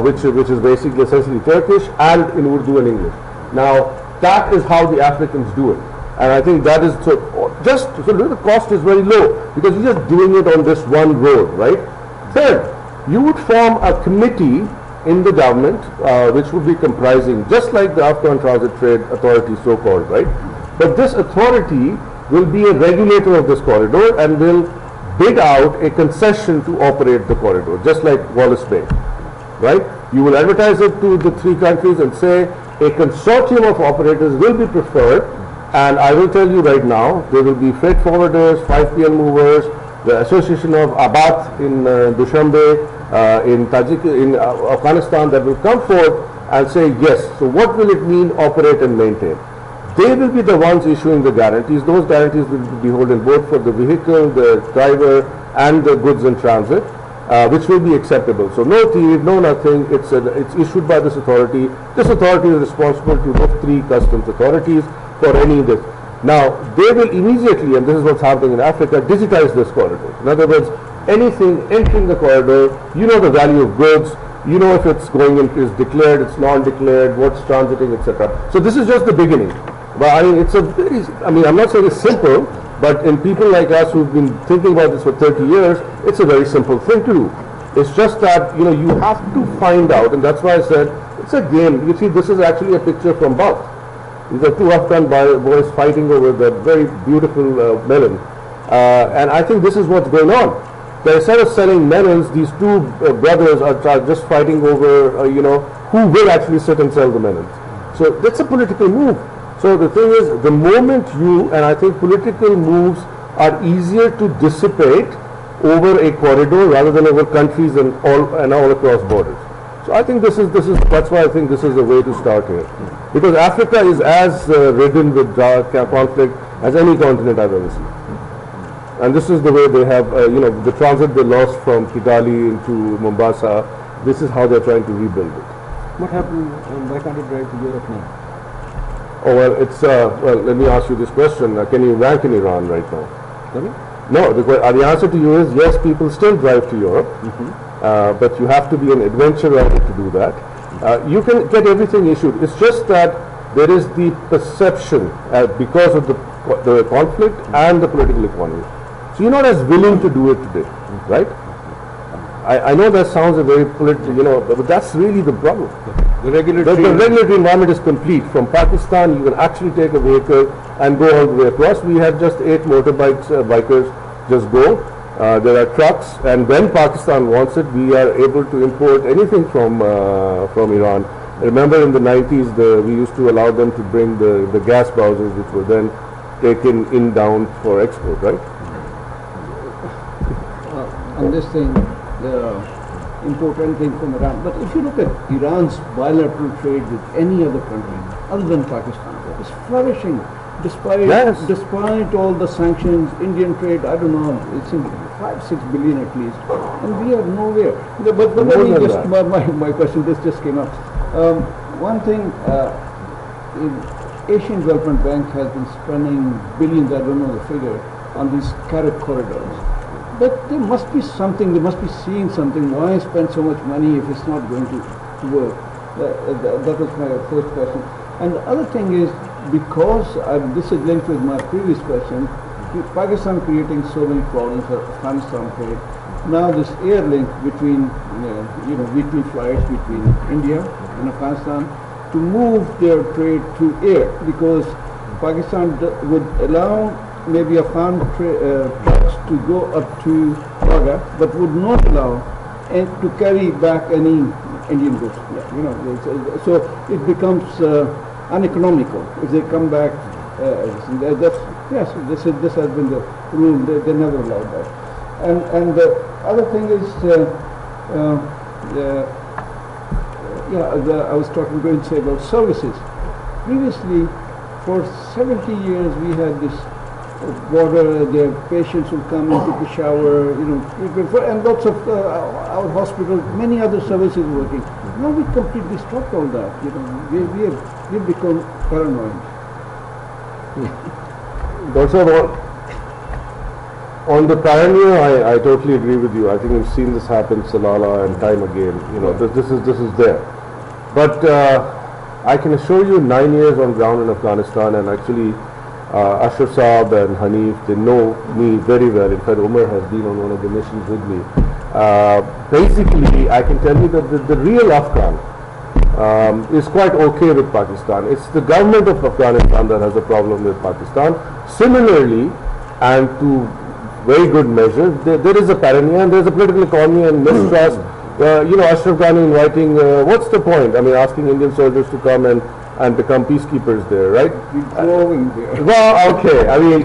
which is basically essentially Turkish, and in Urdu and English. Now, that is how the Africans do it. And I think that is, so the cost is very low, because you're just doing it on this one road, right? Third, you would form a committee in the government, which would be comprising, just like the Afghan Transit Trade Authority, so-called, right? But this authority will be a regulator of this corridor and will bid out a concession to operate the corridor, just like Wallace Bay, right? You will advertise it to the three countries and say a consortium of operators will be preferred, and I will tell you right now, there will be freight forwarders, 5PL movers, the Association of Abad in Dushanbe, in Afghanistan, that will come forth and say yes. So what will it mean, operate and maintain? They will be the ones issuing the guarantees. Those guarantees will be beholden both for the vehicle, the driver, and the goods in transit, which will be acceptable. So no thief, no nothing. It's issued by this authority. This authority is responsible to those three customs authorities for any of this. Now, they will immediately, and this is what's happening in Africa, digitize this corridor. In other words, anything entering the corridor, you know the value of goods, you know if it's going in, is declared, it's non-declared, what's transiting, etc. So this is just the beginning. But I mean, it's a very, I'm not saying it's simple, but in people like us who've been thinking about this for 30 years, it's a very simple thing to do. It's just that, you have to find out, and that's why I said, it's a game. You see, this is actually a picture from Balkh. These are two Afghan boys fighting over that very beautiful melon. And I think this is what's going on. That instead of selling melons, these two brothers are just fighting over, who will actually sit and sell the melons. So that's a political move. So the thing is, the moment and I think political moves are easier to dissipate over a corridor rather than over countries and all across borders. So I think that's why I think this is the way to start here. Because Africa is as ridden with conflict as any continent I've ever seen. And this is the way they have, the transit they lost from Kigali into Mombasa. This is how they're trying to rebuild it. What happened, why can't it drive to Europe now? Oh, well, let me ask you this question. Can you rank in Iran right now? Sorry? No, the answer to you is yes, people still drive to Europe, but you have to be an adventurer to do that. You can get everything issued. It's just that there is the perception because of the conflict and the political economy. So you're not as willing to do it today, right? I know that sounds a very political, but that's really the problem. The regulatory environment is complete. From Pakistan, you can actually take a vehicle and go all the way across. We had just 8 bikers just go. There are trucks, and when Pakistan wants it, we are able to import anything from Iran. Remember in the 90s, we used to allow them to bring the gas browsers, which were then taken down for export, right? On this thing, import anything from Iran. But if you look at Iran's bilateral trade with any other country other than Pakistan, it's flourishing despite all the sanctions. Indian trade, I don't know, it's 5-6 billion at least, and we are nowhere. But let me just, my question, this just came up. One thing, Asian Development Bank has been spending billions, I don't know the figure, on these carrot corridors. But there must be something, they must be seeing something. Why spend so much money if it's not going to work? That was my first question. And the other thing is, because this is linked with my previous question, Pakistan creating so many problems for Afghanistan trade. Now this air link between, weekly flights between India and Afghanistan to move their trade through air, because Pakistan would allow maybe Afghan trucks to go up to Wagah, but would not allow to carry back any Indian goods. So it becomes uneconomical if they come back. This has been the rule. They never allowed that. And the other thing is, I was going to say about services. Previously, for 70 years, we had this water, their patients will come and take a shower, and lots of our hospitals, many other services working. Now we completely stopped all that. We've become paranoid. Also, on the paranoia, I totally agree with you. I think we've seen this happen, Salalah, and time again. This is there. But I can assure you, 9 years on ground in Afghanistan, and actually Ashraf Saab and Hanif, they know me very well. In fact, Amer has been on one of the missions with me. Basically, I can tell you that the real Afghan is quite okay with Pakistan. It's the government of Afghanistan that has a problem with Pakistan. Similarly, and to very good measure, there is a paranoia and there is a political economy and mistrust. Ashraf Ghani inviting, what's the point? I mean, asking Indian soldiers to come and become peacekeepers there, right? Growing there. Well, okay. I mean,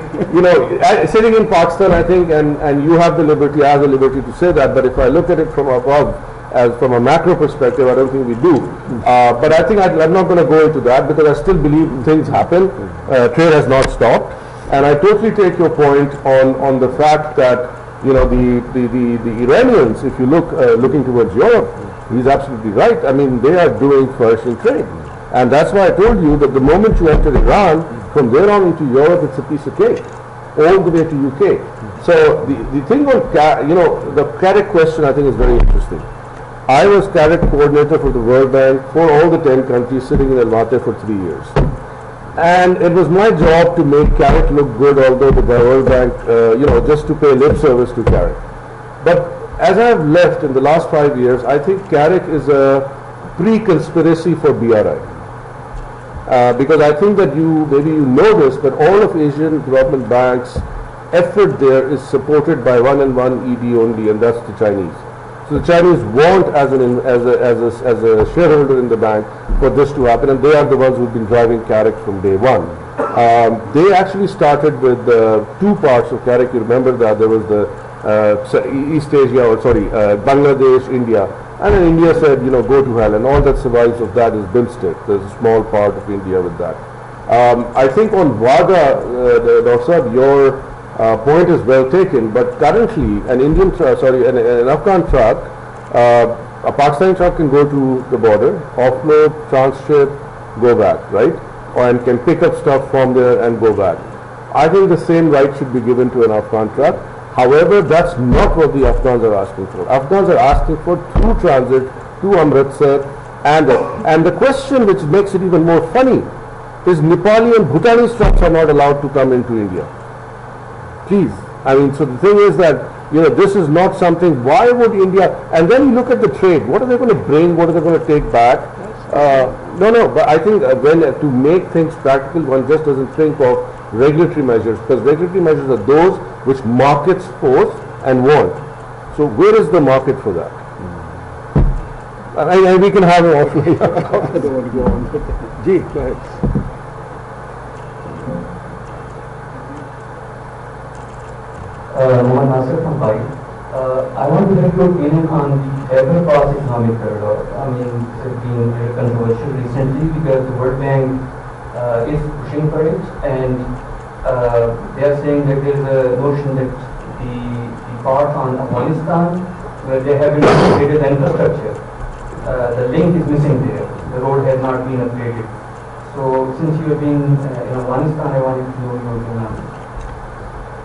sitting in Pakistan, I think, and you have the liberty, I have the liberty to say that, but if I look at it from above, as from a macro perspective, I don't think we do. But I think I'm not going to go into that because I still believe things happen. Trade has not stopped. And I totally take your point on the fact that, the Iranians, if you looking towards Europe, he's absolutely right. I mean, they are doing flourishing trade. And that's why I told you that the moment you enter Iran, from there on into Europe, it's a piece of cake, all the way to UK. So the thing on, the CAREC question I think is very interesting. I was CAREC coordinator for the World Bank for all the 10 countries sitting in Almaty for 3 years. And it was my job to make CAREC look good, although the World Bank, just to pay lip service to CAREC. But as I have left in the last 5 years, I think CAREC is a pre-conspiracy for BRI. Because I think that maybe you know this, but all of Asian development banks' effort there is supported by one and one ED only, and that's the Chinese. So the Chinese want as a shareholder in the bank for this to happen, and they are the ones who've been driving CAREC from day one. They actually started with two parts of CAREC. You remember that there was the East Asia, Bangladesh, India, and then India said, go to hell, and all that survives of that is BIMSTEC. There's a small part of India with that. I think on WADA, Dr. your point is well taken, but currently an Afghan truck, a Pakistani truck can go to the border, offload, transship, go back, right? And can pick up stuff from there and go back. I think the same right should be given to an Afghan truck. However, that's not what the Afghans are asking for. Afghans are asking for through transit to Amritsar, and the question which makes it even more funny is Nepali and Bhutanese trucks are not allowed to come into India. Please. I mean, so the thing is that, this is not something, why would India, and then you look at the trade, what are they going to bring, what are they going to take back? But I think to make things practical, one just doesn't think of regulatory measures, because regulatory measures are those which markets force and want. So where is the market for that? And we can have an offline. I don't want to go on. Gee, go ahead. Mohan Nasir from PIDE. I want to get your opinion on the ever past economic corridor. I mean, it's been very controversial recently because the World Bank is pushing for it, and they are saying that there is a notion that the part on Afghanistan where they haven't upgraded the infrastructure, the link is missing there. The road has not been upgraded. So since you have been in Afghanistan, I wanted to know your opinion on this.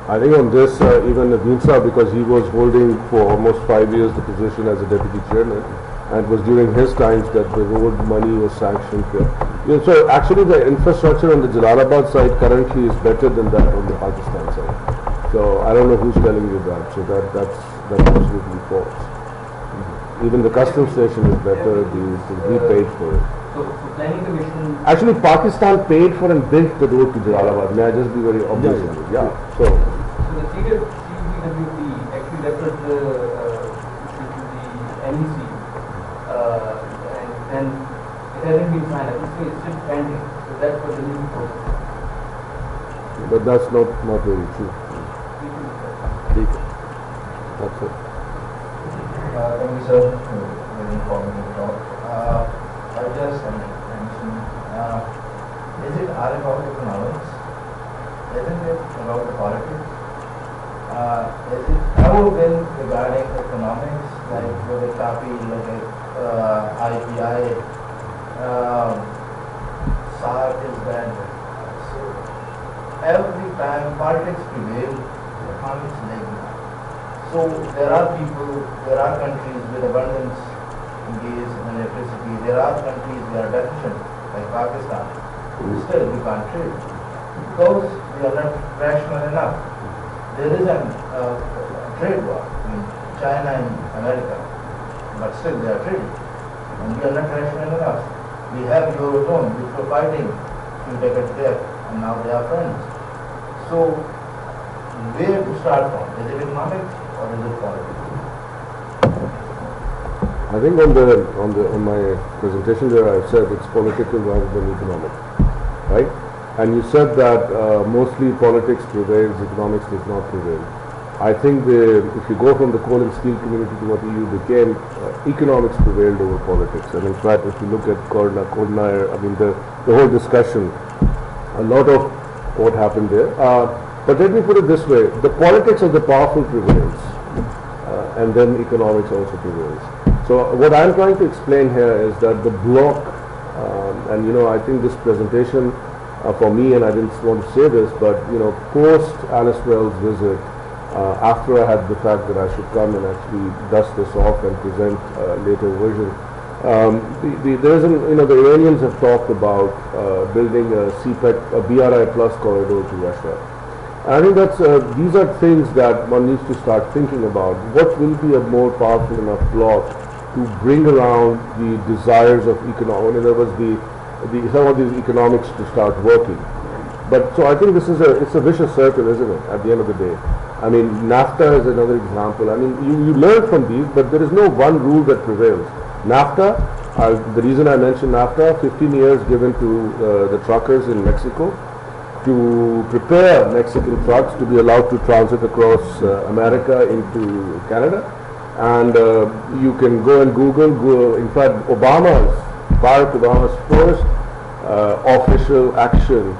I think on this, even Nadeem Saab, because he was holding for almost 5 years the position as a deputy chairman, and it was during his times that the road money was sanctioned here. So actually the infrastructure on the Jalalabad side currently is better than that on the Pakistan side. So I don't know who's telling you that. So that's absolutely false. Even the custom station is better. We paid for it. So planning commission. Actually, Pakistan paid for and built the road to Jalalabad. May I just be very obvious? Yeah. So the CWP actually referred the issue to the NEC, and it hasn't been signed. I think it's still pending. So that's what the new process. But that's not very true. That's it. Thank you, sir, for very informative talk. I just mentioned, is it RFR economics? isn't it about the politics? Is it ever been regarding economics, like with the copy, like IPI, SARC is banned. So every time politics prevail, economics lag. So there are people, there are countries with abundance engaged in electricity. There are countries that are deficient, like Pakistan. Still, we can't trade because we are not rational enough. There is a trade war between China and America, but still they are trading, and we are not rational enough. We have Eurozone, which were fighting few decades there, and now they are friends. So, where to start from? Is it economics or is it politics? I think on my presentation there I said it's political rather than economic, right? And you said that mostly politics prevails, economics does not prevail. I think if you go from the coal and steel community to what EU became, economics prevailed over politics. And in fact, if you look at Kornair, I mean the whole discussion, a lot of what happened there. But let me put it this way, the politics of the powerful prevails, and then economics also prevails. So what I'm trying to explain here is that the bloc, and I think this presentation for me, and I didn't want to say this, but post Alice Wells' visit, after I had the fact that I should come and actually dust this off and present a later version, the Iranians have talked about building a CPEC, a BRI plus corridor to Russia. I think these are things that one needs to start thinking about. What will be a more powerful enough bloc to bring around the desires of economic, in other words, some of these economics to start working. But so I think this is it's a vicious circle, isn't it, at the end of the day? I mean, NAFTA is another example. I mean, you learn from these, but there is no one rule that prevails. NAFTA, the reason I mentioned NAFTA, 15 years given to the truckers in Mexico to prepare Mexican trucks to be allowed to transit across America into Canada. And you can go and Google, in fact, Barack Obama's first official action,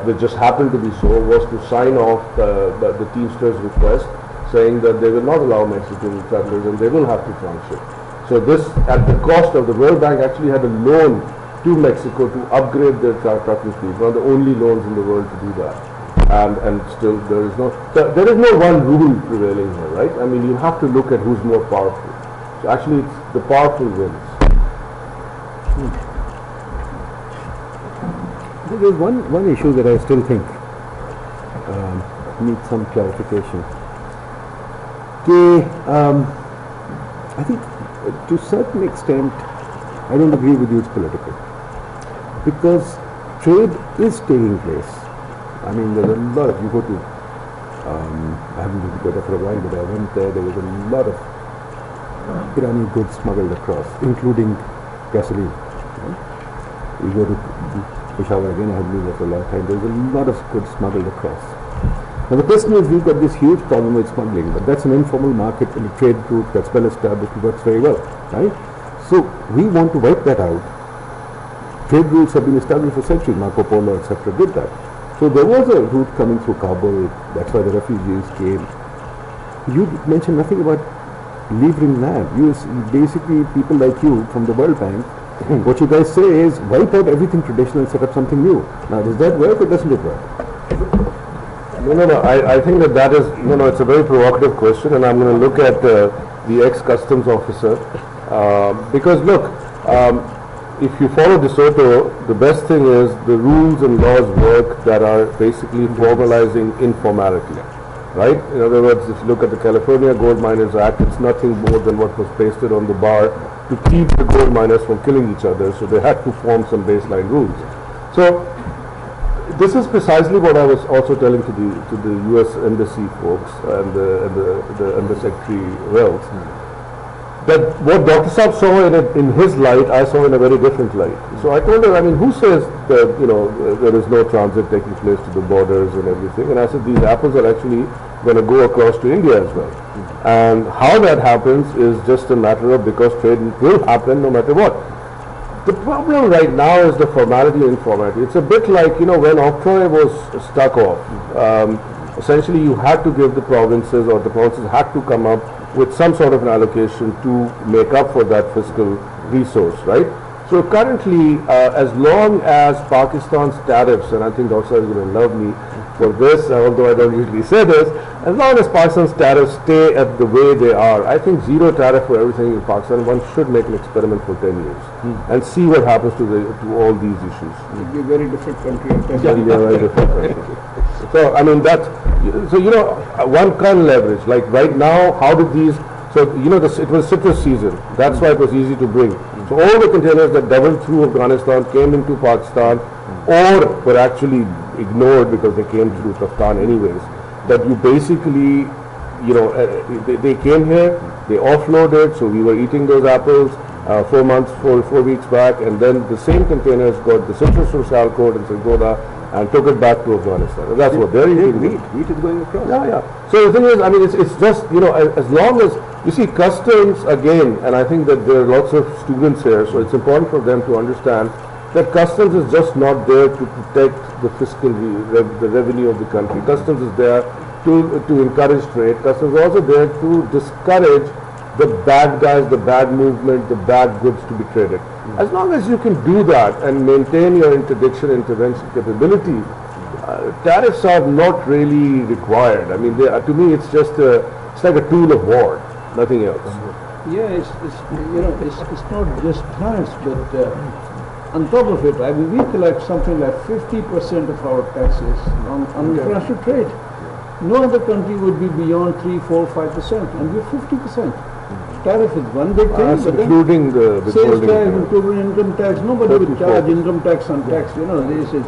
which just happened to be so, was to sign off the Teamsters request saying that they will not allow Mexican travelers and they will have to transit. So this, at the cost of the World Bank, actually had a loan to Mexico to upgrade their trucking fleet, one of the only loans in the world to do that. And still there is no one rule prevailing here, right? I mean, you have to look at who's more powerful. So actually it's the powerful wins. There is one issue that I still think needs some clarification. I think to a certain extent I don't agree with you it's political, because trade is taking place. I mean, there's a lot of, you go to, I haven't been to there for a while, but I went there, there was a lot of Iranian goods smuggled across, including gasoline. You go to Peshawar again, I have been there for a long time, there's a lot of goods smuggled across. Now the question is, we've got this huge problem with smuggling, but that's an informal market and a trade route that's well established, it works very well, right? So we want to wipe that out. Trade routes have been established for centuries, Marco Polo, etc. did that. So there was a route coming through Kabul, that's why the refugees came. You mentioned nothing about levering land. You basically, people like you from the World Bank, what you guys say is wipe out everything traditional and set up something new. Now does that work or doesn't it work? No, I think that is, it's a very provocative question, and I'm going to look at the ex-customs officer, because look, if you follow De Soto, the best thing is the rules and laws work that are basically formalizing informality, right? In other words, if you look at the California Gold Miners Act, it's nothing more than what was pasted on the bar to keep the gold miners from killing each other, so they had to form some baseline rules. So this is precisely what I was also telling to the U.S. Embassy folks and the Secretary Wells. That what Dr. Saab saw in his light, I saw in a very different light. So I told her, I mean, who says that, there is no transit taking place to the borders and everything? And I said, these apples are actually going to go across to India as well. And how that happens is just a matter of, because trade will happen no matter what. The problem right now is the formality and informality. It's a bit like, you know, when Auditorium was stuck off, essentially you had to give the provinces, or the provinces had to come up with some sort of an allocation to make up for that fiscal resource, right? So currently, as long as Pakistan's tariffs, and I think Dr. is going to love me for this, although I don't usually say this, as long as Pakistan's tariffs stay at the way they are, I think zero tariff for everything in Pakistan, one should make an experiment for 10 years and see what happens to all these issues. It'd be a very different country. Yeah, very different country. So, I mean, so, you know, one can leverage, like right now, how did these, so, you know, it was citrus season, that's why it was easy to bring. So all the containers that doubled through Afghanistan came into Pakistan, or were actually ignored because they came through Pakistan anyways. That you basically, you know, they came here, they offloaded, so we were eating those apples 4 weeks back, and then the same containers got the citrus from Sialkot and Sargodha and took it back to Afghanistan. And that's what they're eating. Wheat is going across. Yeah, yeah. So the thing is, I mean, it's just, you know, as long as, you see, customs, again, and I think that there are lots of students here, so it's important for them to understand that customs is just not there to protect the fiscal, the revenue of the country. Customs is there to encourage trade. Customs is also there to discourage the bad guys, the bad movement, the bad goods to be traded. As long as you can do that and maintain your intervention capability, tariffs are not really required. I mean, to me, it's just it's like a tool of war, nothing else. Yeah, it's you know, it's not just tariffs, but on top of it, I mean, we collect something like 50% of our taxes on international trade. No other country would be beyond 3, 4, 5%, and we're 50%. Tariff is one big thing, but including the sales withholding tax, tax. including income tax. Nobody would charge income tax on tax. You know, this is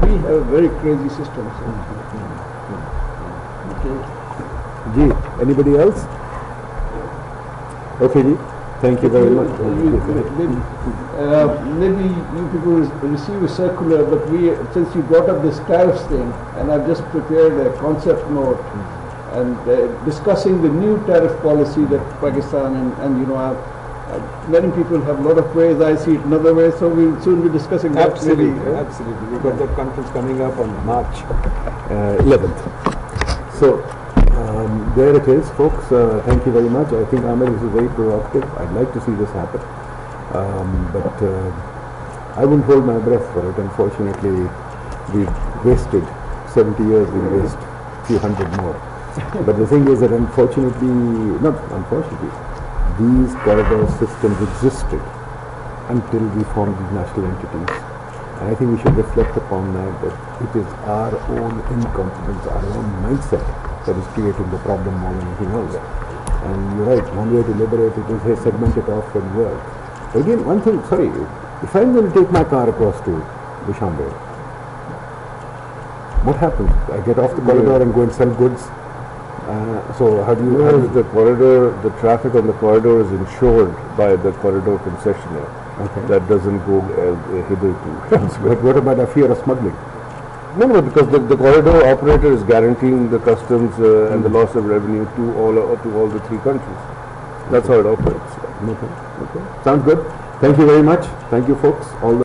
we have a very crazy system. So. Okay. Gee, anybody else? Okay, Ji. Thank you very much. Maybe you people receive a circular, but since you brought up this tariffs thing, and I've just prepared a concept note and discussing the new tariff policy that Pakistan and you know, many people have a lot of ways. I see it another way, so we'll soon be discussing that. Absolutely, absolutely. We've got that conference coming up on March 11th. So. There it is, folks. Thank you very much. I think Amer, this is very provocative. I'd like to see this happen. But I wouldn't hold my breath for it. Unfortunately, we've wasted 70 years, we waste a few hundred more. But the thing is that not unfortunately, these corridor systems existed until we formed these national entities. And I think we should reflect upon that it is our own incompetence, our own mindset that is creating the problem more than anything else. And you're right, one way to liberate it is, hey, segment it off and work. But again, one thing, sorry, if I'm going to take my car across to Dushanbe, what happens? I get off the corridor and go and sell goods. So how do you... The corridor, the traffic on the corridor is insured by the corridor concessionaire. Okay. That doesn't go hitherto. But what about a fear of smuggling? No, because the corridor operator is guaranteeing the customs and the loss of revenue to all the three countries. That's how it operates. Okay. Sounds good. Thank you very much. Thank you, folks. All the